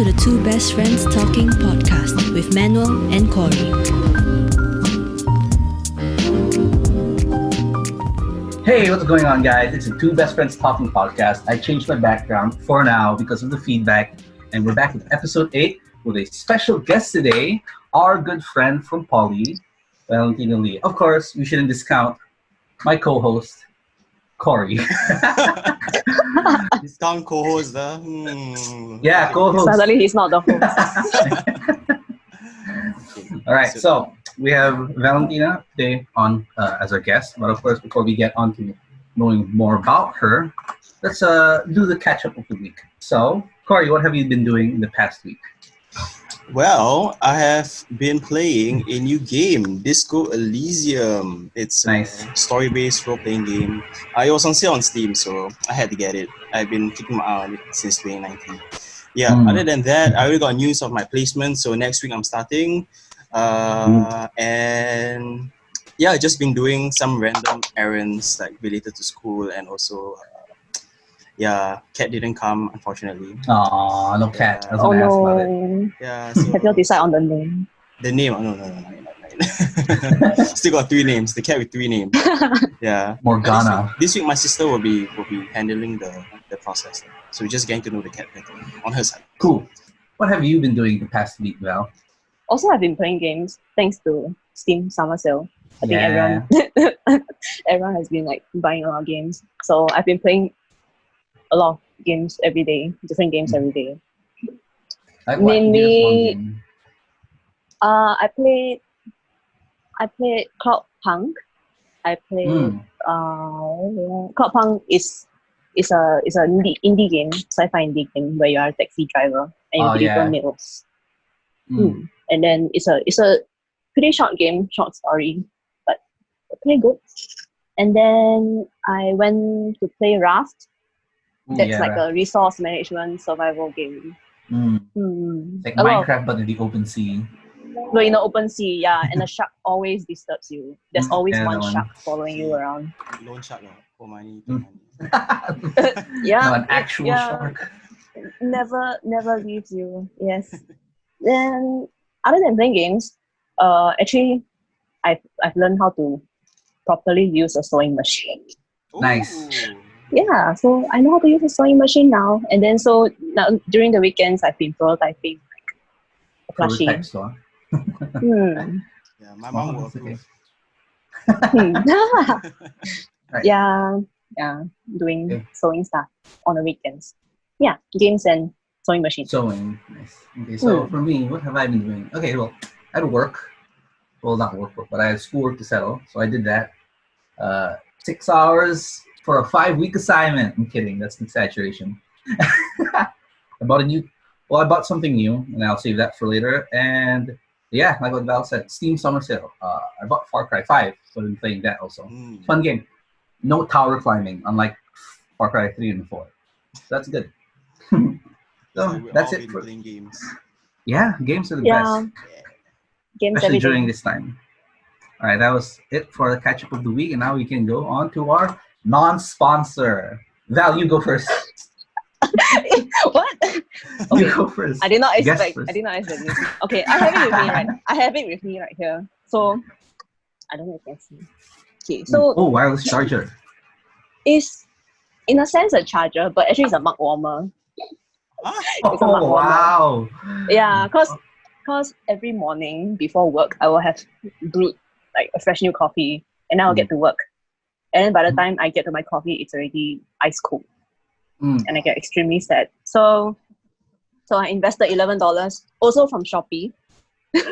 to the Two Best Friends Talking podcast with Manuel and Qory. Hey, what's going on, guys? It's the Two Best Friends Talking podcast. I changed my background for now because of the feedback, and we're back with episode 8 with a special guest today, our good friend from Poly, Valentina Lee. Of course, we shouldn't discount my co-host, Qory. Discount co-host, Yeah, co-host. Suddenly he's not the host. All right, so we have Valentina today on as our guest. But of course, before we get on to knowing more about her, let's do the catch-up of the week. So, Qory, what have you been doing in the past week? Well, I have been playing a new game, Disco Elysium. It's Nice. a story-based role-playing game. It was on sale on Steam, so I had to get it. I've been keeping my eye on it since 2019. Yeah, other than that, I already got news of my placement, so next week I'm starting. And yeah, just been doing some random errands like related to school, and also cat didn't come, unfortunately. Aw, no cat. I was Oh gonna ask about it. no. Yeah, so Have you decided on the name? the name, no. Still got 3 names. The cat with 3 names. Yeah. Morgana. This week my sister will be handling the process. So we're just getting to know the cat better on her side. Cool. What have you been doing the past week, Val? Also, I've been playing games thanks to Steam Summer Sale. I think everyone has been like buying a lot of games. So I've been playing a lot of games every day, different games every day. Like what? Give us one Mainly, game. I played Cloud Punk. I played Cloud Punk is a indie game, sci-fi indie game where you are a taxi driver and you deliver meals. And then it's a pretty short game, short story, but pretty good. And then I went to play Raft. That's like a resource management survival game. It's like A lot Minecraft, but in the open sea. No, in the open sea, yeah, and the shark always disturbs you. There's always Yeah, one that one. shark following you around. Loan shark, no. For money. Yeah, No, an actual shark. never leaves you. Yes. Then other than playing games, actually, I've learned how to properly use a sewing machine. Nice. Ooh. Yeah, so I know how to use a sewing machine now. And then so now during the weekends, I've been prototyping a plushie. Prototype store. Yeah, my mom will approve. Right. Yeah, doing sewing stuff on the weekends. Yeah, games and sewing machine. Sewing. Nice. Okay, so for me, what have I been doing? Okay, well, I had work. Well, not work, but I had schoolwork to settle. So I did that. 6 hours for a 5-week assignment. I'm kidding. That's an exaggeration. I bought something new, and I'll save that for later. And yeah, like what Val said, Steam Summer Sale. I bought Far Cry 5, so I've been playing that also. Fun game. No tower climbing, unlike Far Cry 3 and 4. So that's good. So that's it for playing games. Yeah, games are the Yeah. best, Games especially every during day. this time. All right, that was it for the catch-up of the week, and now we can go on to our non-sponsor. Val, you go first. What? You Okay. go first. I did not Guess expect. first. I did not expect this. Okay, I have it with me right. I have it with me right here. So I don't know if you can see. Okay, so Oh, wireless charger. it's in a sense a charger, but actually it's a mug warmer. It's a mug Oh, warmer. wow. Yeah, cause every morning before work I will have brewed like a fresh new coffee, and then I'll get to work. And then by the time I get to my coffee, it's already ice cold. And I get extremely sad. So I invested $11 also from Shopee.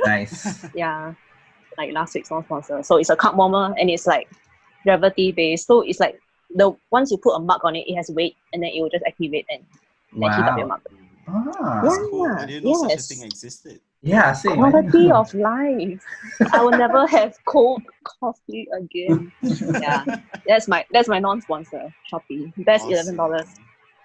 Nice. Yeah, like last week's non-sponsor. So it's a cup warmer, and it's like gravity based. So it's like once you put a mug on it, it has weight, and then it will just activate and heat up your Wow. mug. Ah. That's cool. I didn't know such a Yes. thing existed. Yeah, same. Quality of life. I will never have cold coffee again. Yeah, that's my non-sponsor. Shopee, best Awesome. $11.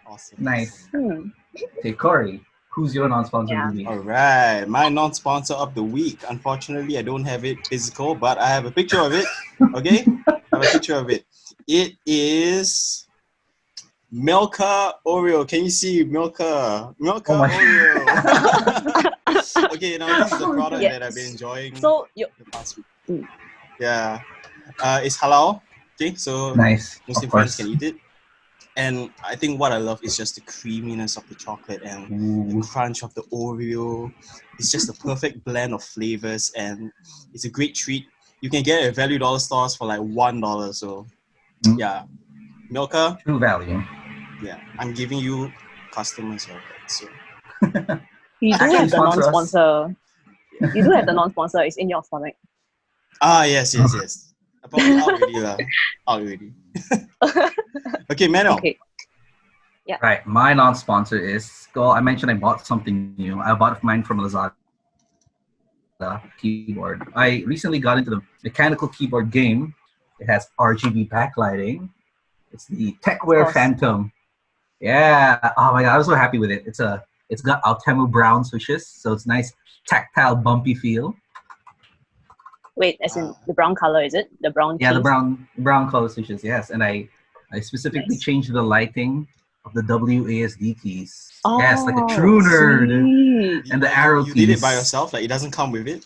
Awesome. Nice. Hmm. Okay, Qory, who's your non-sponsor Yeah. of the week? All right, my non-sponsor of the week. Unfortunately, I don't have it physical, but I have a picture of it. Okay, I have a picture of it. It is Milka Oreo. Can you see Milka? Milka Oh my- Oreo. Okay, now this is the product Yes. that I've been enjoying So you the past week. Mm. Yeah. It's halal. Okay, so Nice. Muslim Of friends course. can eat it. And I think what I love is just the creaminess of the chocolate and the Ooh. crunch of the Oreo. It's just the perfect blend of flavors, and it's a great treat. You can get it at value dollar stores for like $1. So, Mm. yeah, Milka, True value. yeah, I'm giving you customers of it. So, do Actually, have the sponsor us. non-sponsor. You do have the non-sponsor. It's in your stomach. yes. Probably out already lah. Out already. Okay, Manuel. Okay. Right. My non-sponsor is. Well, I mentioned I bought something new. I bought mine from Lazada. Keyboard. I recently got into the mechanical keyboard game. It has RGB backlighting. It's the Techwear course. Phantom. Yeah. Oh my god, I was so happy with it. It's got Altemo brown swishes, so it's nice tactile bumpy feel. Wait, as in the brown color, is it? The brown Yeah, the keys? brown color switches, yes. And I specifically Nice. changed the lighting of the WASD keys. Oh, Yes, like a true nerd. sweet. And the arrow You did it keys. by yourself? Like it doesn't come with it?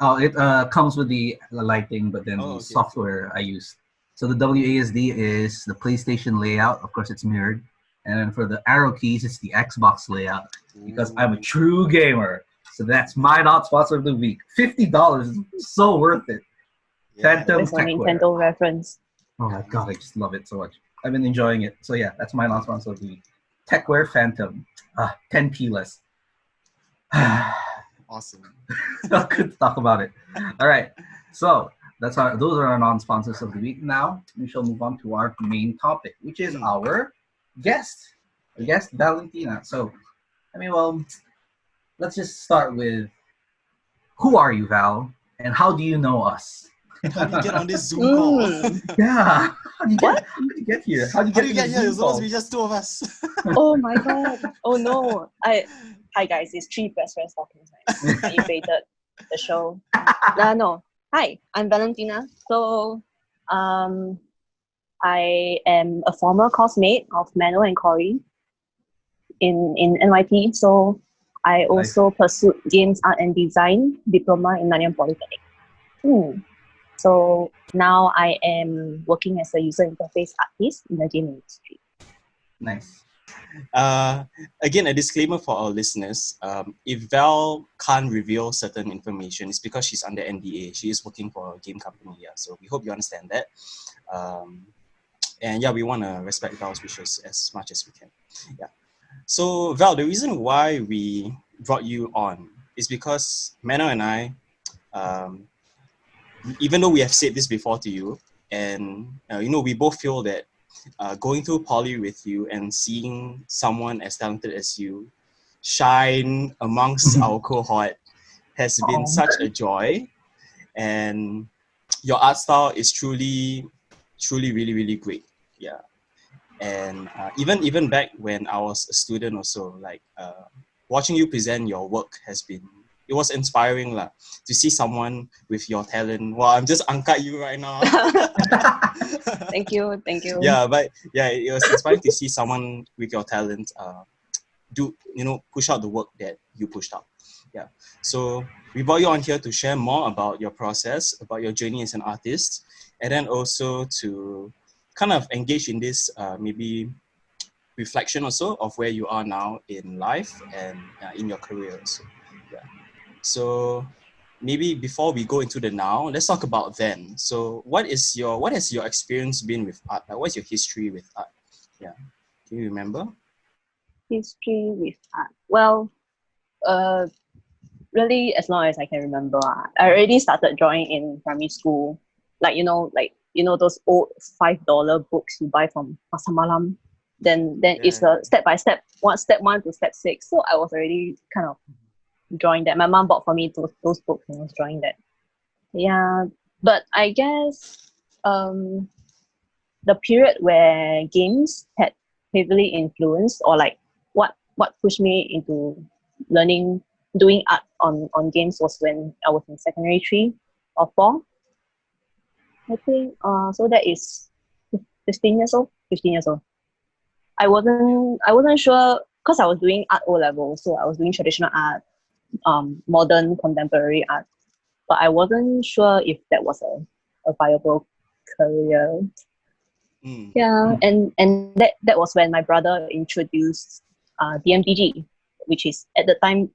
Oh, it comes with the lighting, but then the okay. software I used. So the WASD is the PlayStation layout. Of course, it's mirrored. And then for the arrow keys, it's the Xbox layout. Because I'm a true gamer. So that's my not sponsor of the week. $50 is so worth it. Phantom It's a Techwear. Nintendo reference. Oh my god, I just love it so much. I've been enjoying it. So yeah, that's my not sponsor of the week. Techwear Phantom. 10p less. Awesome. Good to talk about it. All right. So those are our non-sponsors of the week. Now we shall move on to our main topic, which is our guest, Valentina. So, let's just start with who are you, Val, and how do you know us? How do you get on this Zoom call? Yeah. How do you get here? How do you How get do you get here? Zoom It's supposed call? to be just two of us. Oh my god. Oh no. Hi guys, it's three best friends talking tonight. I invaded the show. No. Hi, I'm Valentina. So I am a former coursemate of Manuel and Qory in NYP. So I also pursued Games Art and Design diploma in Nanyang Polytechnic. So now I am working as a user interface artist in the game industry. Nice. Again, a disclaimer for our listeners. If Val can't reveal certain information, it's because she's under NDA. She is working for a game company. Yeah, so we hope you understand that. And yeah, we want to respect Val's wishes as much as we can. Yeah. So Val, the reason why we brought you on is because Mano and I, even though we have said this before to you, and we both feel that going through poly with you and seeing someone as talented as you shine amongst our cohort has been such a joy. And your art style is truly really, really great. Yeah. And even back when I was a student also, like watching you present your work it was inspiring to see someone with your talent. Well, I'm just angkat you right now. Thank you. Yeah, but yeah, it was inspiring to see someone with your talent push out the work that you pushed out. Yeah. So we brought you on here to share more about your process, about your journey as an artist, and then also to kind of engage in this maybe reflection also of where you are now in life and in your career also. Yeah. So maybe before we go into the now, let's talk about then. So what has your experience been with art? Like, what's your history with art? Yeah. Can you remember? History with art. Well, really as long as I can remember. I already started drawing in primary school. Like those old $5 books you buy from Pasar Malam. Then it's a step by step, step 1 to step 6. So I was already kind of drawing that. My mom bought for me those books and I was drawing that. Yeah, but I guess the period where games had heavily influenced, or like what pushed me into doing art on games was when I was in secondary 3 or 4. I think so that is 15 years old. I wasn't sure because I was doing art O level, so I was doing traditional art, modern contemporary art, but I wasn't sure if that was a viable career. Yeah, and that was when my brother introduced DMDG, which is at the time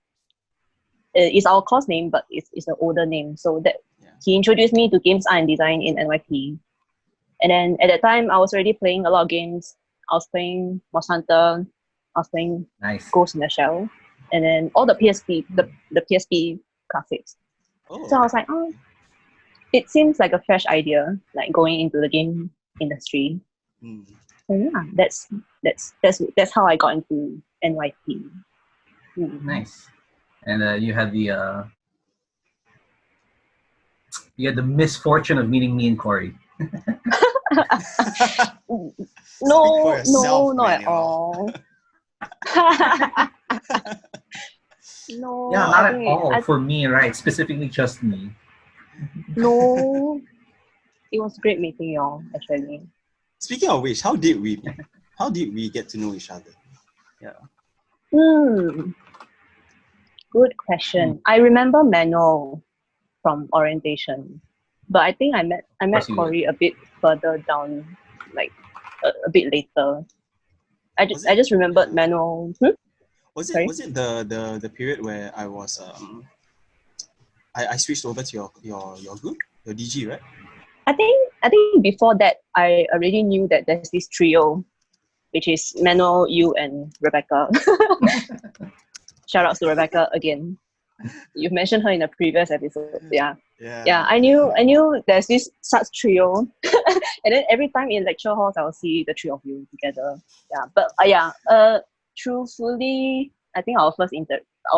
is our course name, but it's an older name. So that he introduced me to games art and design in NYP. And then at that time, I was already playing a lot of games. I was playing Monster Hunter. I was playing Ghost in the Shell, and then all the PSP, the PSP classics. So I was like, oh, it seems like a fresh idea, like going into the game industry. So yeah, that's how I got into NYP. Nice. And you had the misfortune of meeting me and Qory. No, not at all. No. Yeah, not at all for me, right? Specifically just me. No. It was great meeting y'all, actually. Speaking of which, how did we get to know each other? Yeah. Good question. I remember Manuel from orientation, but I think I met Qory a bit further down, like a bit later. I just remembered Manuel. Was it the period where I was I switched over to your group, your DG, right? I think before that I already knew that there's this trio, which is Manuel, you, and Rebecca. Shout out to Rebecca again. You've mentioned her in a previous episode. Yeah. I knew there's this such trio, and then every time in lecture halls I will see the three of you together. Yeah, but truthfully, I think our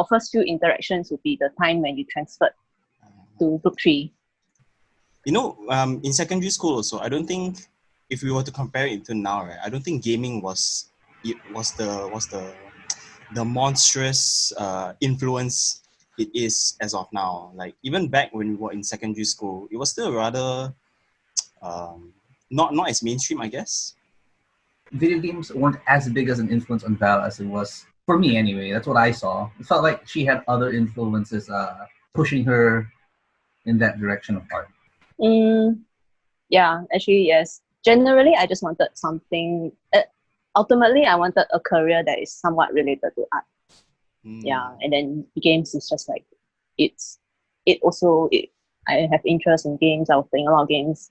first few interactions would be the time when you transferred to Group 3. You know, in secondary school also, I don't think, if we were to compare it to now, right, I don't think gaming was the monstrous influence it is as of now. Like even back when we were in secondary school, it was still rather not as mainstream, I guess. Video games weren't as big as an influence on Val as it was for me anyway. That's what I saw. It felt like she had other influences pushing her in that direction of art. Yeah, actually, yes. Generally, I just wanted something. Ultimately, I wanted a career that is somewhat related to art. Yeah, and then games is just like I have interest in games. I was playing a lot of games,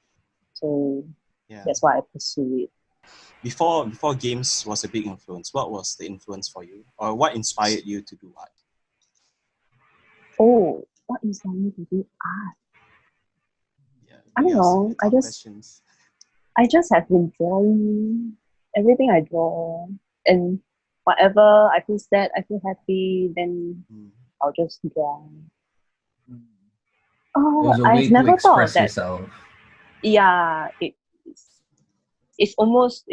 so that's why I pursue it. Before games was a big influence, what was the influence for you, or what inspired you to do art? Oh, what inspired me to do art? I don't know. I just have been drawing everything I draw, and whatever I feel sad, I feel happy, then I'll just draw. Oh, I've never thought of that. Yourself. Yeah, it's almost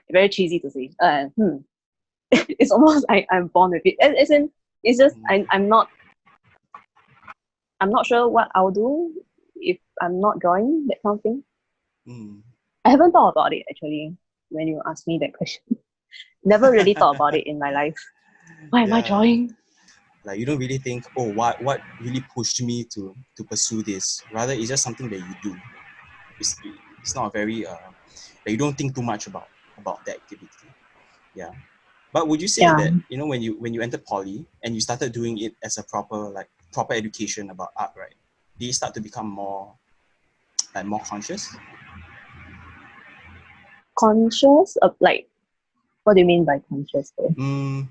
very cheesy to say. It's almost I'm born with it. It's just I'm not sure what I'll do if I'm not drawing, that kind of thing. I haven't thought about it actually when you asked me that question. Never really thought about it in my life. Why am I drawing? Like you don't really think, oh, what really pushed me to pursue this? Rather, it's just something that you do. It's not very that you don't think too much about the activity. Yeah. But would you say that, you know, when you entered poly and you started doing it as a proper education about art, right? Did you start to become more conscious? Conscious of like, what do you mean by conscious though?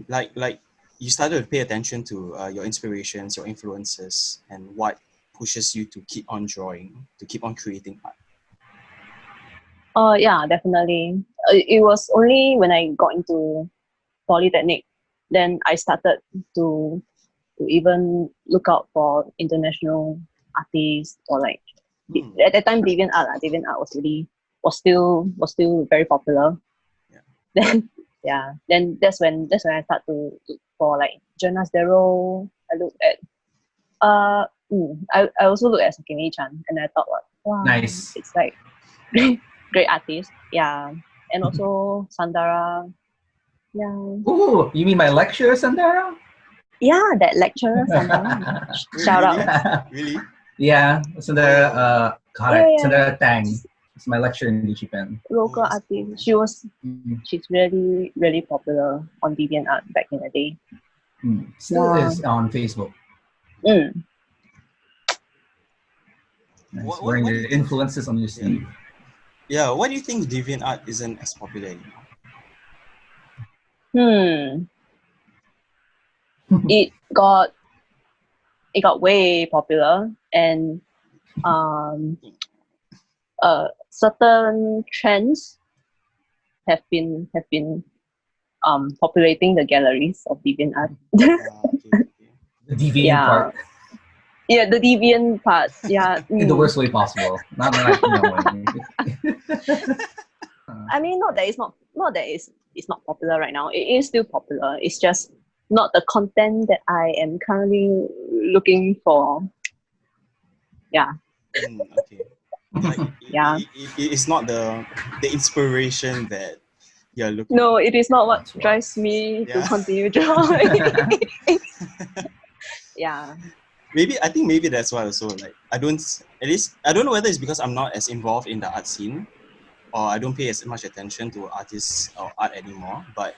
Like you started to pay attention to your inspirations, your influences, and what pushes you to keep on drawing, to keep on creating art. Yeah, definitely. It was only when I got into Polytechnic, then I started to even look out for international artists, or like at that time DeviantArt was still very popular. Then that's when I start to look for like Jonas Darrow. I looked at I also looked at Hakim, and I thought, wow, nice. It's like great artist. Yeah. and also Sandara. Yeah. Oh, you mean my lecturer, Sandara? Yeah, that lecturer, Sandara. Shout out. Really? Yeah, Sandara. Yeah. Sandara Tang. It's my lecturer in DigiPen. Local artist. She's really, really popular on DeviantArt back in the day. Still is on Facebook. Mm. Nice. Wearing your influences on your sleeve. Yeah, why do you think DeviantArt isn't as popular anymore? It got way popular, and certain trends have been populating the galleries of DeviantArt. The deviant part. Yeah, the deviant part. Yeah, in the worst way possible. Not like I mean, not that it's not popular right now. It is still popular. It's just not the content that I am currently looking for. Yeah. Okay. Like, yeah. It's not the inspiration that you're looking. No, it is not what drives me to continue drawing. Yeah. I think maybe that's why also, like, I don't know whether it's because I'm not as involved in the art scene, or I don't pay as much attention to artists or art anymore, but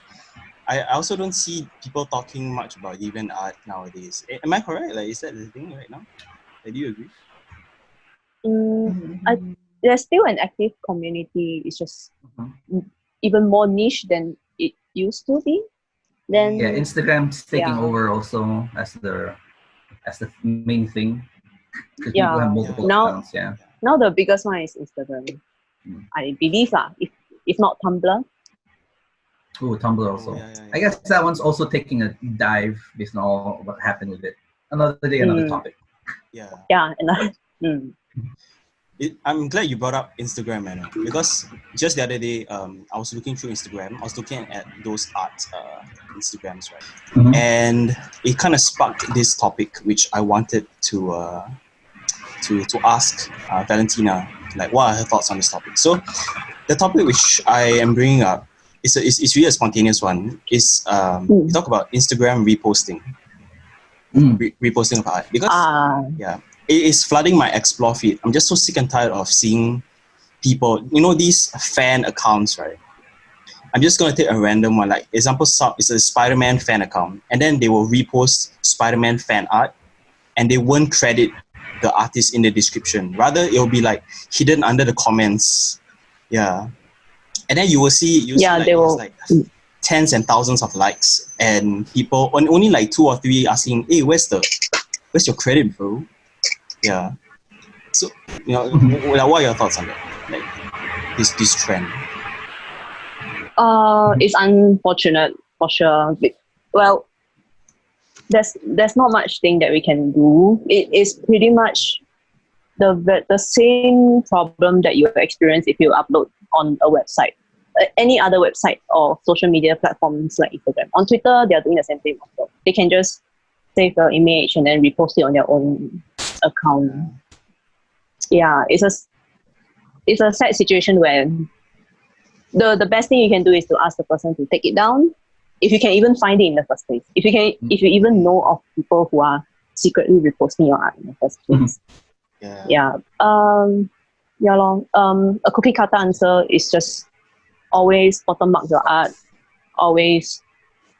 I also don't see people talking much about DeviantArt nowadays. Am I correct? Like, is that the thing right now? Do you agree? There's still an active community. It's just even more niche than it used to be. Then Instagram's taking over also as the main thing. People have multiple accounts. Now the biggest one is Instagram. I believe if not Tumblr. Oh, Tumblr also. I guess that one's also taking a dive based on all what happened with it. Another day, another topic. Yeah, and I'm glad you brought up Instagram, Manuel, because just the other day, I was looking through Instagram. I was looking at those art Instagrams, right? And it kind of sparked this topic, which I wanted to ask Valentina, like, what are her thoughts on this topic? So, the topic which I am bringing up is really a spontaneous one. Is we talk about Instagram reposting, reposting of art, because it is flooding my explore feed. I'm just so sick and tired of seeing people, these fan accounts, right? I'm just going to take a random one. Like, example, it's a Spider-Man fan account, and then they will repost Spider-Man fan art, and they won't credit the artist in the description. Rather, it will be like hidden under the comments. Yeah. And then you will see like tens and thousands of likes, and people, only like 2 or 3 asking, hey, where's your credit, bro? Yeah. So, what are your thoughts on that? Like, this trend? It's unfortunate for sure. Well, there's not much thing that we can do. It is pretty much the same problem that you experience if you upload on a website, any other website or social media platforms like Instagram. On Twitter, they are doing the same thing also. They can just save the image and then repost it on their own account. Yeah, it's a sad situation where the best thing you can do is to ask the person to take it down, if you can even find it in the first place. If you even know of people who are secretly reposting your art in the first place. A cookie cutter answer is just always watermark your art, always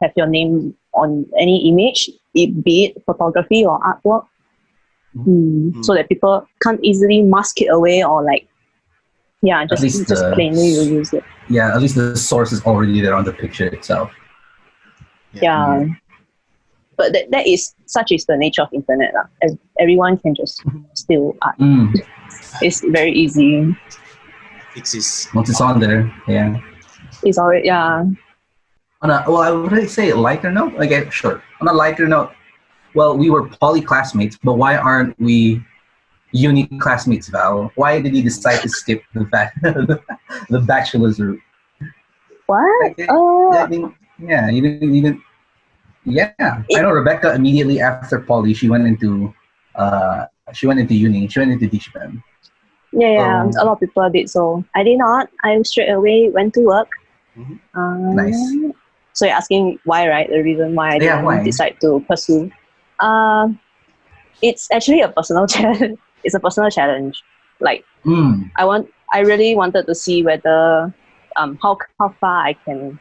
have your name on any image, be it photography or artwork, so that people can't easily mask it away or just plainly use it. Yeah, at least the source is already there on the picture itself. Yeah. But that is such is the nature of internet. Everyone can just steal art. It's very easy. Once it's on there, it's already I would say lighter note. Okay, sure. On a lighter note, well, we were poly classmates, but why aren't we uni classmates, Val? Why did you decide to skip the bachelor's route? What? You didn't. Yeah, I know Rebecca immediately after poly, she went into uni. She went into DigiPen. Yeah, a lot of people did so. I did not. I straight away went to work. Nice. So you're asking why, right? The reason why I didn't decide to pursue. It's actually a personal challenge. It's a personal challenge. Like I really wanted to see whether how far I can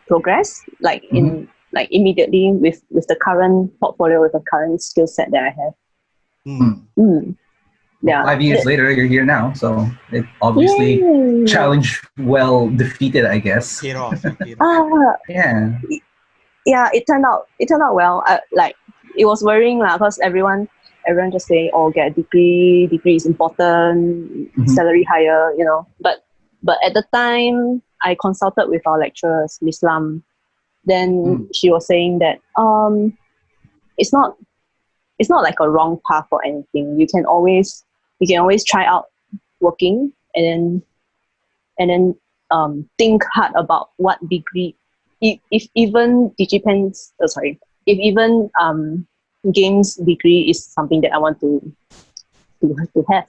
progress, like in like immediately with the current portfolio, with the current skill set that I have. Yeah. 5 years later, you're here now, so it obviously challenge well defeated, I guess. Paid off. Yeah. Yeah, it turned out well. Like it was worrying lah, because everyone just saying, oh, get a degree is important, salary higher, you know. But at the time, I consulted with our lecturers, Miss Lam. Then she was saying that it's not like a wrong path or anything. You can always try out working and then think hard about what degree. If even games degree is something that I want to have.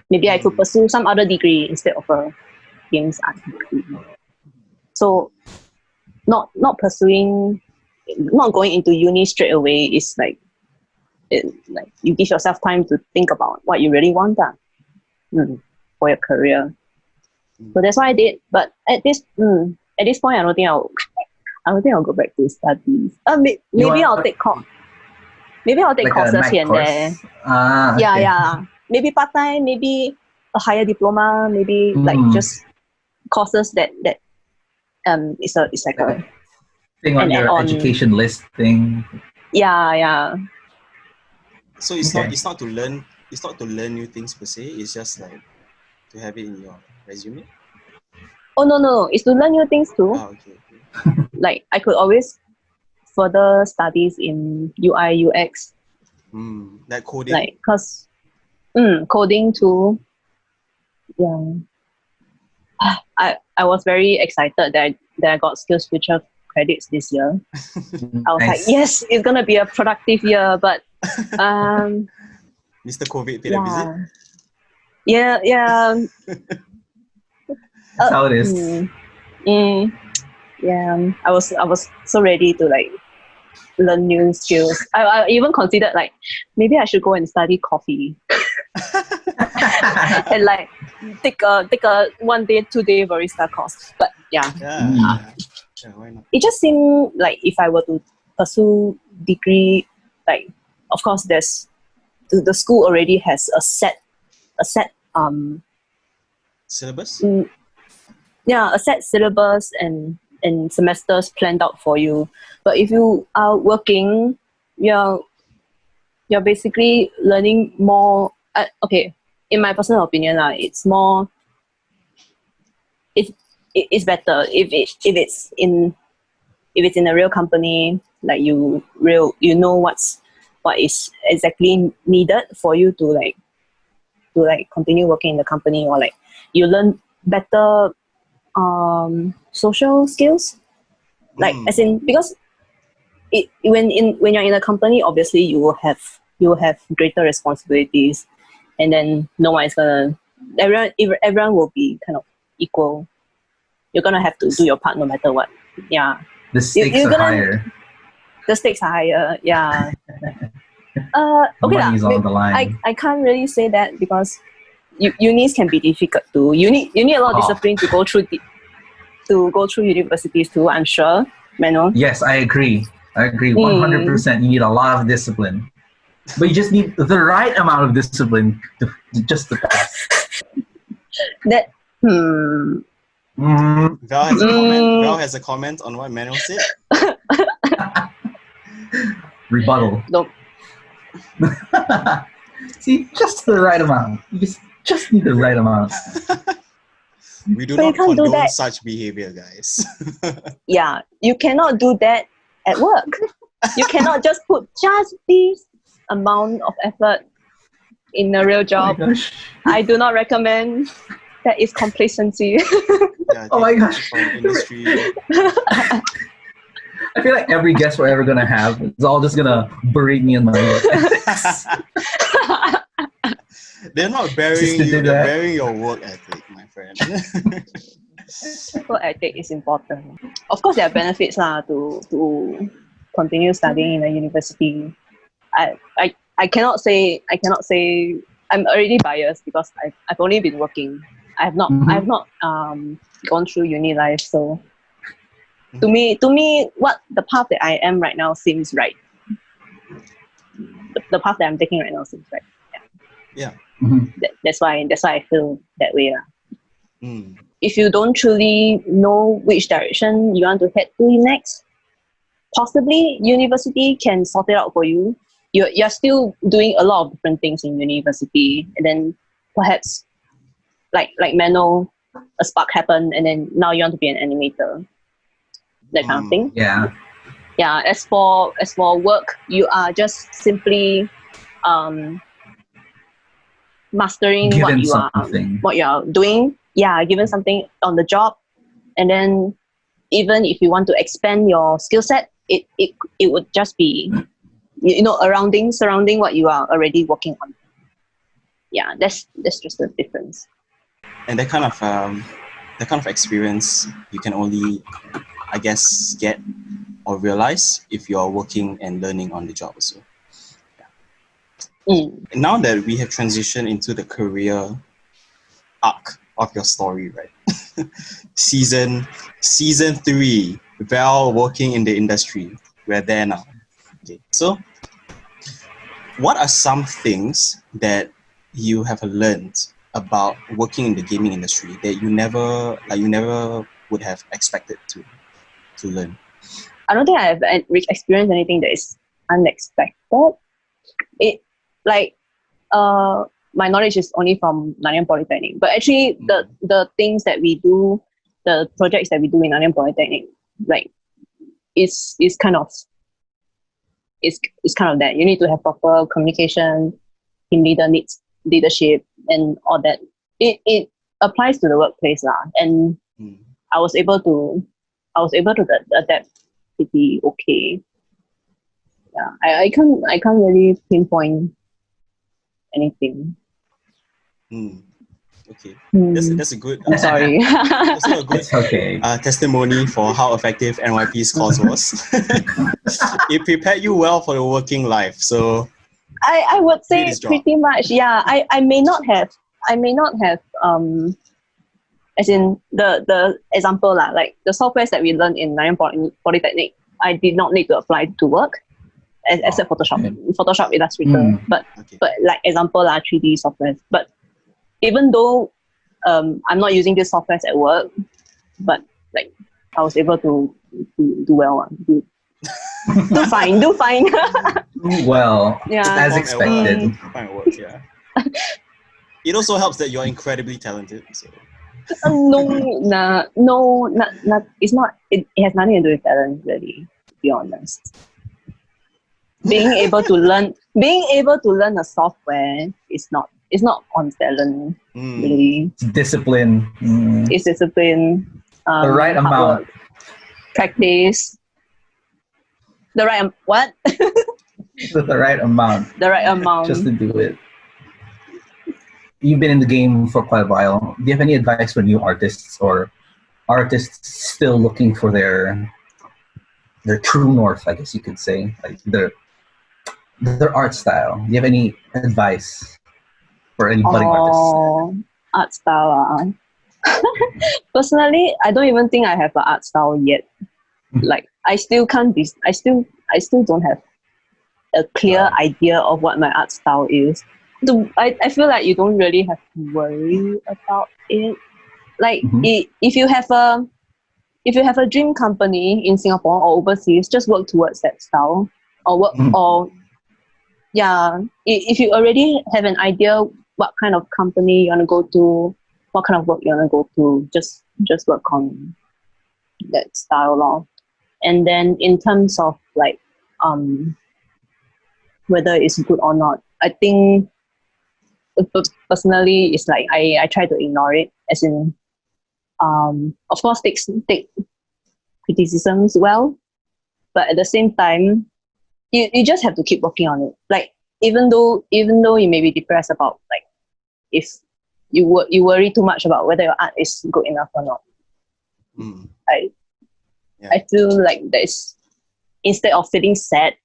Maybe I could pursue some other degree instead of a games art degree. So not going into uni straight away is like you give yourself time to think about what you really want for your career. So that's what I did. But at this point, I don't think I'll go back to studies. Maybe I'll take like courses here and there. Okay. Yeah. Maybe part time, maybe a higher diploma, maybe like just courses that it's like a thing on your education list thing. Yeah. So it's not to learn new things per se. It's just like to have it in your resume. Oh no! It's to learn new things too. Okay. Like I could always further studies in UI UX. Like coding. Like cause coding too. Yeah. I was very excited that I got SkillsFuture credits this year. I was like, yes, it's gonna be a productive year, but Mr. COVID paid a visit. Yeah. That's how it is. Yeah, I was so ready to like learn new skills. I even considered like maybe I should go and study coffee and like take a 1 day, 2 day barista course. But yeah, why not? it just seemed like if I were to pursue degree, like of course there's the school already has a set syllabus. A set syllabus and semesters planned out for you. But if you are working, you're basically learning more. Okay, in my personal opinion, it's more. It's better if it's in a real company, like you know what is exactly needed for you to continue working in the company, or like you learn better social skills, like as in, because when you're in a company, obviously you will have greater responsibilities, and then everyone will be kind of equal. You're gonna have to do your part no matter what. Yeah, the stakes are higher. The stakes are higher. Yeah. Money's on the line. I can't really say that because unis can be difficult too. You need a lot of discipline to go through universities too, I'm sure, Manuel. Yes, I agree 100%. You need a lot of discipline, but you just need the right amount of discipline to pass. That Val has a comment on what Manuel said. Rebuttal. Nope. See, just the right amount. You just need the right amount. We do not condone such behavior, guys. Yeah, you cannot do that at work. You cannot just put just this amount of effort in a real job. Oh my gosh. I do not recommend. That is complacency. Oh my gosh. Industry. I feel like every guest we're ever gonna have is all just gonna berate me in my work. They're not burying you, they're burying your work ethic, my friend. Work ethic is important. Of course, there are benefits to continue studying in a university. I cannot say I'm already biased because I've only been working. I have not gone through uni life. So to me, what the path that I am right now seems right. The path that I'm taking right now seems right. Yeah. That's why I feel that way. If you don't truly know which direction you want to head to next, possibly university can sort it out for you. You're still doing a lot of different things in university, and then perhaps like Manuel, a spark happened, and then now you want to be an animator, that kind of thing. Yeah. As for work, you are just simply mastering given what you are doing. Yeah, given something on the job, and then even if you want to expand your skill set, it would just be surrounding what you are already working on. Yeah, that's just the difference. And that kind of experience you can only, I guess, get or realize if you are working and learning on the job also. Now that we have transitioned into the career arc of your story, right? season 3, Val working in the industry. We're there now. Okay. So what are some things that you have learned about working in the gaming industry that you never would have expected to learn? I don't think I have experienced anything that is unexpected. My knowledge is only from Nanyang Polytechnic, but actually the things that we do, the projects that we do in Nanyang Polytechnic, like is kind of that. You need to have proper communication, team leader needs leadership, and all that. It applies to the workplace lah, and I was able to adapt pretty okay. Yeah, I can't really pinpoint anything. Okay, that's a good. I'm sorry. Also a good testimony for how effective NYP's course was. It prepared you well for the working life. So I would say pretty much. Yeah, I may not have as in the example lah, like the softwares that we learned in Nanyang Polytechnic, I did not need to apply to work. Except Photoshop, Photoshop, Illustrator, but like example 3D software. But even though I'm not using these softwares at work, but like I was able to do well, do fine. Well, yeah, as expected. It also helps that you're incredibly talented. So. No, it's not. It has nothing to do with talent, really. To be honest. Being able to learn a software is not on talent, really. It's discipline. It's discipline. The right amount. Work, practice. The right what? With the right amount. The right amount. Just to do it. You've been in the game for quite a while. Do you have any advice for new artists or artists still looking for their true north, I guess you could say, like their art style? Do you have any advice for any budding artists? Art style. Personally, I don't even think I have an art style yet. Like I still don't have a clear idea of what my art style is. I feel like you don't really have to worry about it. Like if you have a dream company in Singapore or overseas, just work towards that style, if you already have an idea what kind of company you want to go to, what kind of work you want to go to, just work on that style lor. And then in terms of like whether it's good or not, I think personally it's like I try to ignore it, as in of course take criticisms well, but at the same time you just have to keep working on it. Like even though you may be depressed about like if you worry too much about whether your art is good enough or not. I feel like there's, instead of feeling sad,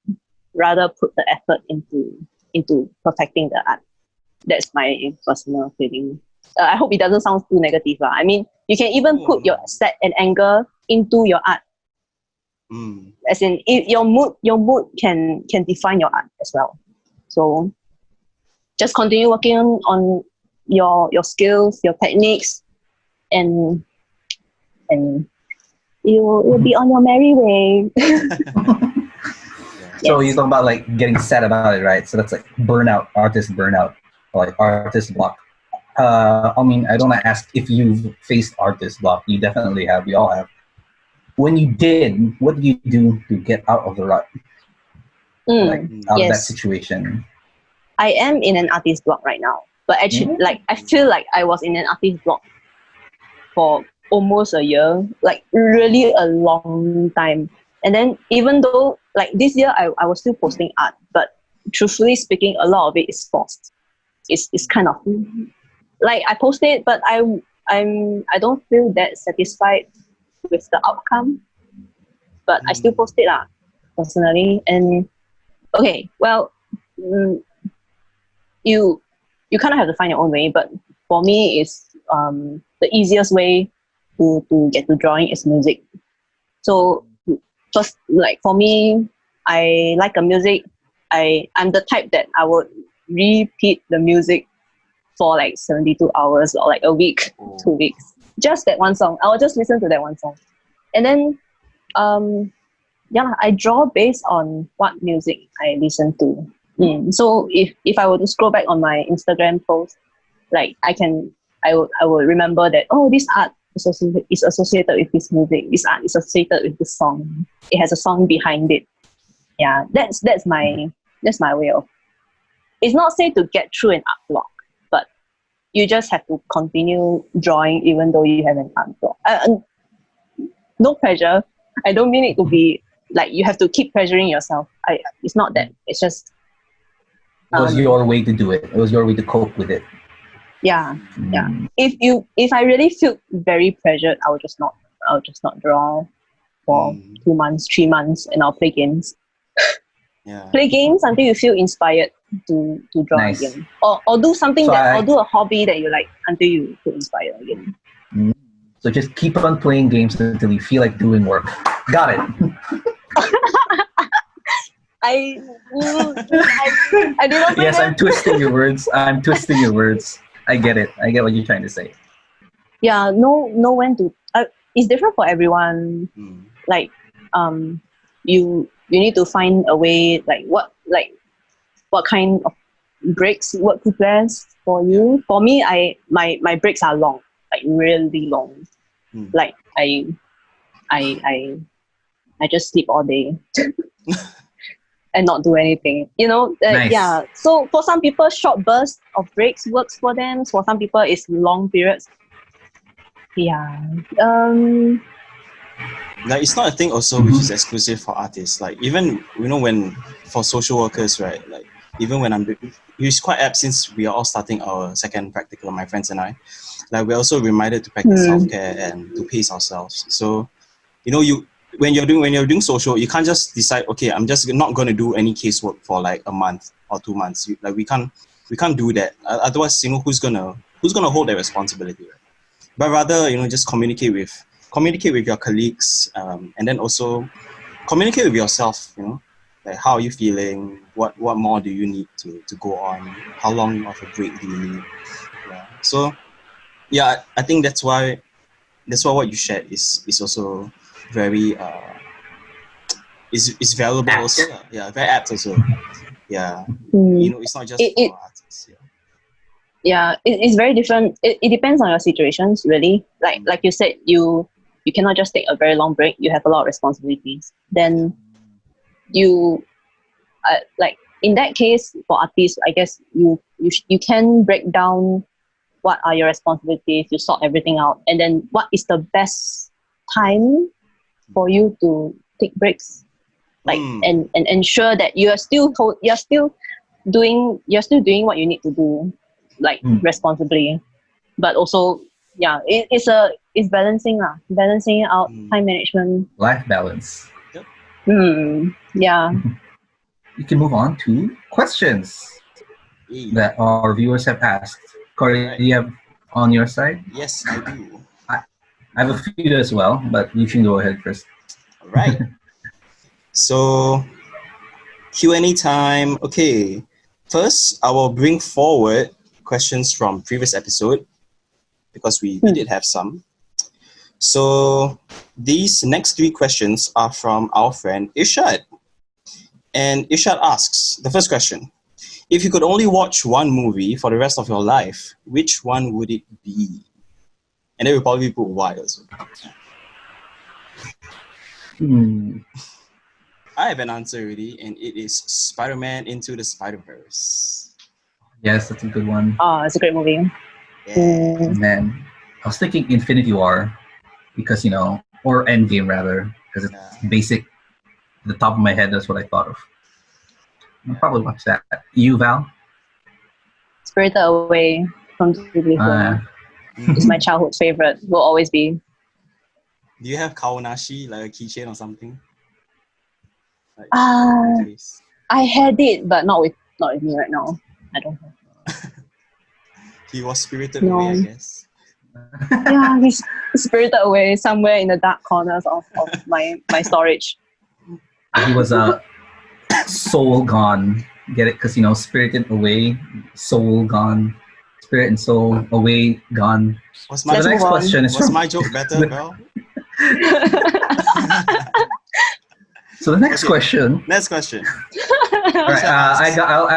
rather put the effort into perfecting the art. That's my personal feeling. I hope it doesn't sound too negative. I mean, you can even put your sad and anger into your art. As in, your mood can define your art as well. So just continue working on your skills, your techniques, and you'll be on your merry way. So you're talking about like getting sad about it, right? So that's like burnout, artist burnout, or like artist block. I mean, I don't want to ask if you've faced artist block. You definitely have. We all have. When you did, what did you do to get out of the rut? Out of that situation? I am in an artist block right now. But actually, like, I feel like I was in an artist block for almost a year. Like, really a long time. And then even though, like, this year I was still posting art, but truthfully speaking, a lot of it is forced. It's kind of like I post it, but I don't feel that satisfied with the outcome. But I still post it personally. And okay, well, you kind of have to find your own way. But for me, it's the easiest way to get to drawing is music. So first, like for me, I like a music. I'm the type that I would repeat the music for like 72 hours or like a week, 2 weeks. Just that one song. I will just listen to that one song. And then, I draw based on what music I listen to. So if I were to scroll back on my Instagram post, like I will remember that, this art is associated with this music. This art is associated with this song. It has a song behind it. Yeah, that's my way of. It's not say to get through an art block, but you just have to continue drawing even though you have an art block. No pressure. I don't mean it to be like you have to keep pressuring yourself. It's not that. It's just. It was your way to do it. It was your way to cope with it. Yeah. If I really feel very pressured, I'll just not draw for 2 months, 3 months, and I'll play games. Play games until you feel inspired to draw again, or do something or do a hobby that you like until you feel inspired again. So just keep on playing games until you feel like doing work. Got it. I didn't. Yes, I'm twisting your words. I get it. I get what you're trying to say. Yeah, know when to. It's different for everyone. Like, you need to find a way. Like what kind of breaks work best for you. For me, my breaks are long, like really long. Like I just sleep all day. And not do anything, Nice. Yeah. So for some people, short bursts of breaks works for them. For some people, it's long periods. Yeah. Like it's not a thing also which is exclusive for artists. Like even when for social workers, right? Like even when it's quite apt since we are all starting our second practical, my friends and I. Like we're also reminded to practice self-care and to pace ourselves. So, when you're doing social, you can't just decide, okay, I'm just not going to do any casework for like a month or 2 months. We can't do that. Otherwise, who's gonna hold that responsibility, right? But rather, just communicate with your colleagues, and then also communicate with yourself. Like how are you feeling? What more do you need to go on? How long of a break do you need? Yeah. So, yeah, I think that's why what you shared is also very is valuable apt. also. Yeah, very apt also. Yeah. It's not just for artists. Yeah, it's very different. It depends on your situations, really. Like you said, you cannot just take a very long break. You have a lot of responsibilities. Then you like in that case for artists, I guess you can break down what are your responsibilities. You sort everything out, and then what is the best time for you to take breaks, and ensure that you are still doing what you need to do. like responsibly, but also it's balancing balancing out time management, life balance. Yeah. You can move on to questions that our viewers have asked. Qory, do you have on your side? Yes, I do. I have a few as well, but you can go ahead first. All right. So Q&A time. Okay. First, I will bring forward questions from previous episode because we did have some. So these next 3 questions are from our friend Irsyad. And Irsyad asks, the first question, if you could only watch one movie for the rest of your life, which one would it be? And then we'll probably put why also. I have an answer already, and it is Spider-Man Into the Spider-Verse. Yes, that's a good one. Oh, it's a great movie. Yeah. Man, I was thinking Infinity War because, or Endgame rather, because it's basic. At the top of my head, that's what I thought of. I'll probably watch that. You, Val? Spirited Away from Ghibli. It's my childhood favorite. Will always be. Do you have Kaonashi, like a keychain or something? Like, I had it, but not with me right now. I don't have. He was spirited away, I guess. Yeah, he's spirited away somewhere in the dark corners of my storage. He was soul gone. Get it? Because, spirited away, soul gone. Spirit and soul away, gone. Was my next question is my joke better, bro? So the next question. Next question. All right.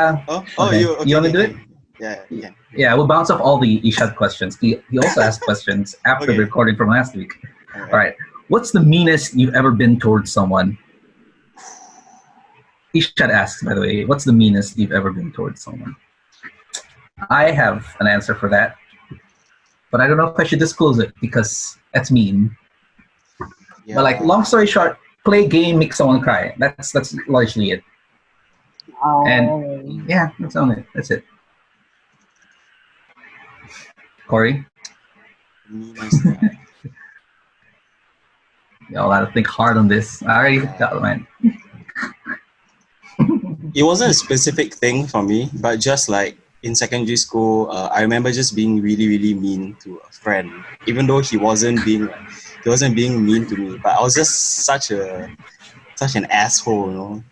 You want to do it? Yeah, you can. Yeah, we'll bounce off all the Irsyad questions. He also asked questions after the recording from last week. All right. What's the meanest you've ever been towards someone? Irsyad asks, by the way, what's the meanest you've ever been towards someone? I have an answer for that, but I don't know if I should disclose it because that's mean. Yeah. But like, long story short, play game, make someone cry. That's largely it. Oh. And yeah, that's on it. That's it. Qory? Y'all have to think hard on this. I already got mine. It wasn't a specific thing for me, but just like in secondary school, I remember just being really, really mean to a friend, even though he wasn't being mean to me. But I was just such an asshole,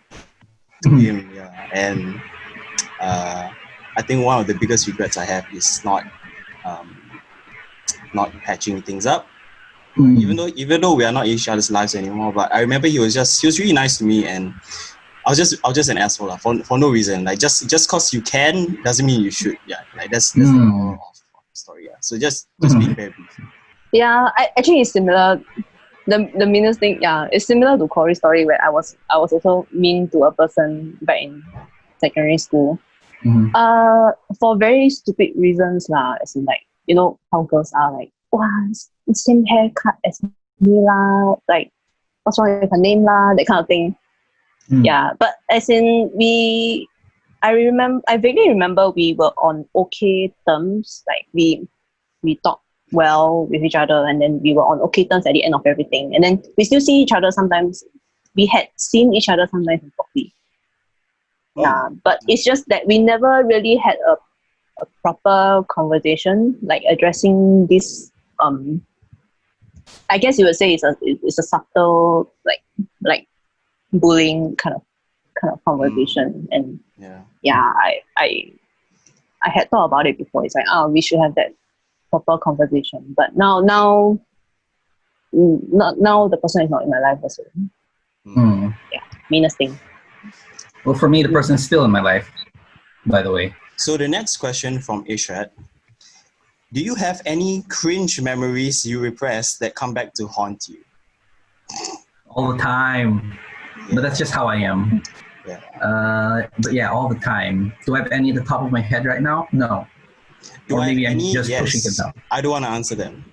to him. Yeah, and I think one of the biggest regrets I have is not patching things up. Even though we are not in each other's lives anymore, but I remember he was really nice to me, and I was just an asshole for no reason. Like just cause you can doesn't mean you should. Yeah, like that's the moral of the story. Yeah. So just being very brief. Yeah, actually it's similar. The meanest thing, it's similar to Qory's story where I was also mean to a person back in secondary school. For very stupid reasons lah. As in like, how girls are like, wow, same haircut as me lah. Like, what's wrong with her name lah? That kind of thing. Yeah, but as in I vaguely remember we were on okay terms. Like we talked well with each other, and then we were on okay terms at the end of everything. And then we still see each other sometimes. We had seen each other sometimes in coffee. Yeah, but it's just that we never really had a proper conversation, like addressing this. I guess you would say it's a subtle like bullying kind of conversation. And I had thought about it before. It's like, we should have that proper conversation. But now the person is not in my life also. Yeah, meanest thing. Well, for me, the person is still in my life, by the way. So the next question from Irsyad. Do you have any cringe memories you repress that come back to haunt you? All the time. But that's just how I am. Yeah. But yeah, all the time. Do I have any at the top of my head right now? No. Do or maybe I'm just pushing it down. I don't want to answer them.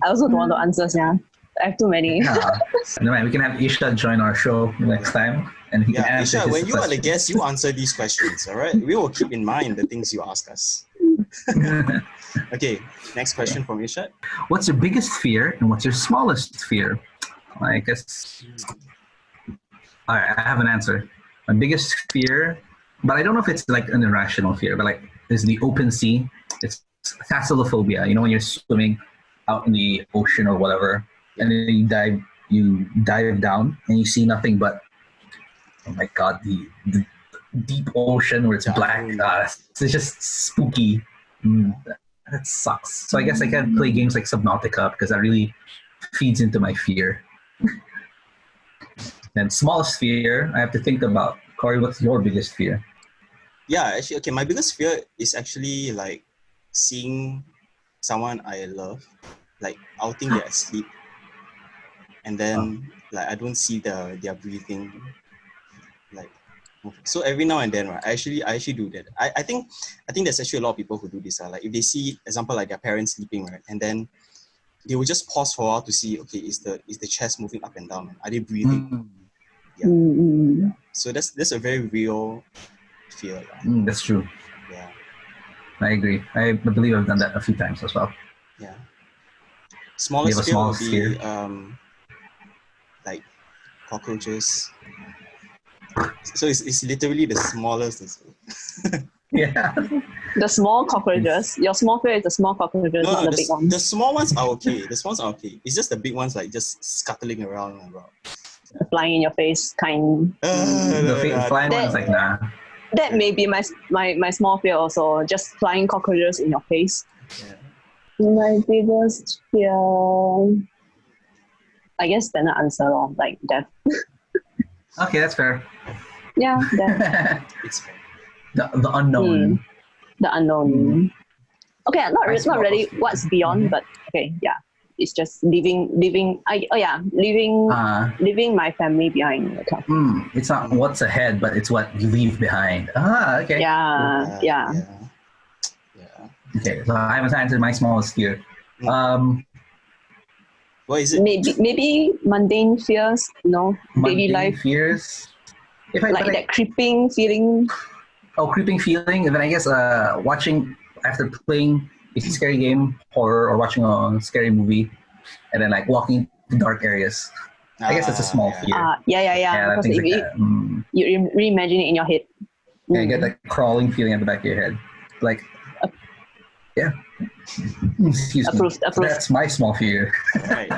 I also don't want to answer, yeah. I have too many. No, man, we can have Irsyad join our show next time, and he can answer Irsyad, his when you are the questions. guest, you answer these questions, all right? We will keep in mind the things you ask us. Okay, next question from Irsyad. What's your biggest fear and what's your smallest fear? I guess. All right, I have an answer. My biggest fear, but I don't know if it's like an irrational fear, but like is the open sea. It's thalassophobia. You know, when you're swimming out in the ocean or whatever, and then you dive down and you see nothing but, oh my god, the deep ocean where it's black. It's just spooky. That sucks. So I guess I can't play games like Subnautica because that really feeds into my fear. And smallest fear, I have to think about. Qory, what's your biggest fear? Yeah, actually, okay, my biggest fear is actually like seeing someone I love, like I'll think they're asleep, and then like I don't see their breathing, like. So every now and then, right, I actually do that. I think there's actually a lot of people who do this. Like if they see, example, like their parents sleeping, right, and then they will just pause for a while to see, okay, is the chest moving up and down? Are they breathing? Yeah. So that's a very real fear. That's true. Yeah. I agree. I believe I've done that a few times as well. Yeah. Smallest fear would be like cockroaches. So it's literally the smallest. Yeah. The small cockroaches. Your small fear is the small cockroaches, not the big ones. The small ones are okay. It's just the big ones like just scuttling around and around. Flying in your face, kind. The flying one's like, nah. That may be my small fear also, just flying cockroaches in your face. Yeah. My biggest fear, I guess standard answer, like death. Okay, that's fair. Yeah, death. It's fair. The unknown. The unknown. Okay, not really what's beyond, but okay, yeah. It's just leaving my family behind. It's not what's ahead, but it's what you leave behind. Okay. Yeah. Okay, so I haven't answered my smallest fear. What is it? Maybe mundane fears, daily life fears. That creeping feeling. Oh, creeping feeling, and then I guess watching after playing a scary game, horror, or watching a scary movie, and then like walking to dark areas. I guess that's a small fear. Yeah. Because if you reimagine it in your head. Yeah, you get that crawling feeling at the back of your head. Like, yeah. Excuse me. That's my small fear. Right.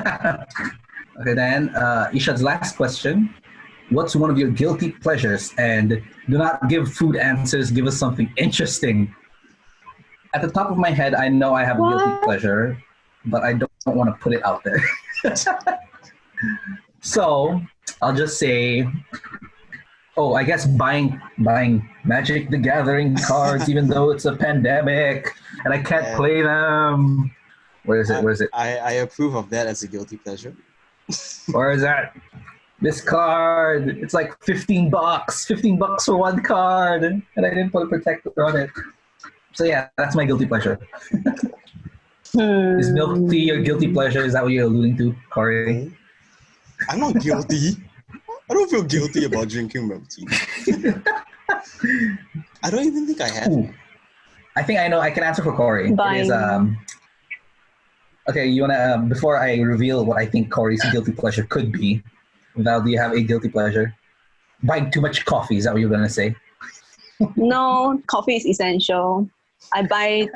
Okay, then Irsyad's last question. What's one of your guilty pleasures? And do not give food answers. Give us something interesting. At the top of my head, I know I have a guilty pleasure, but I don't want to put it out there. So I'll just say, I guess buying Magic the Gathering cards, even though it's a pandemic and I can't play them. Where is it? I approve of that as a guilty pleasure. Where is that? This card, it's like $15 for one card, and I didn't put a protector on it. So yeah, that's my guilty pleasure. Is milk tea your guilty pleasure? Is that what you're alluding to, Qory? I'm not guilty. I don't feel guilty about drinking milk tea. I don't even think I have. I think I know. I can answer for Qory. It is, okay, you wanna before I reveal what I think Qory's guilty pleasure could be. Val, do you have a guilty pleasure? Buying too much coffee, is that what you're going to say? No, coffee is essential. I buy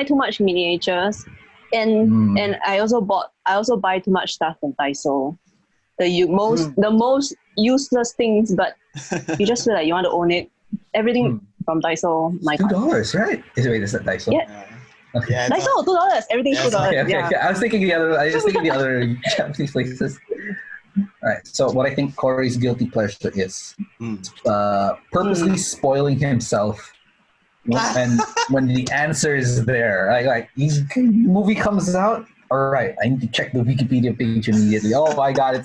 too much miniatures, and I also buy too much stuff from Daiso. The most useless things, but you just feel like you want to own it. Everything from Daiso. $2, right? Is that Daiso? Yeah. Okay. Yeah, Daiso, $2. Everything's $2. Okay. I was thinking the other Japanese places. All right. So what I think Qory's guilty pleasure is purposely spoiling himself when the answer is there. Like movie comes out. All right, I need to check the Wikipedia page immediately. Oh my God, I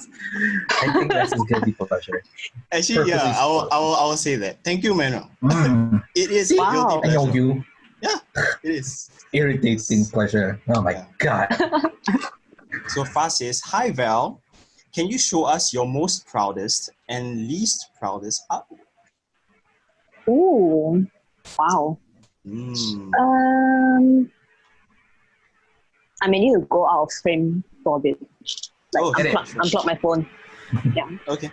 think that's his guilty pleasure. Actually, yeah, I will say that. Thank you, Manuel. It is guilty pleasure. I know you. Yeah, it is. Irritating pleasure. Oh my God. So Fa says, "Hi Val, can you show us your most proudest and least proudest artwork?" Ooh, wow. I may need to go out of frame for a bit. Like, unplug my phone. Yeah. Okay.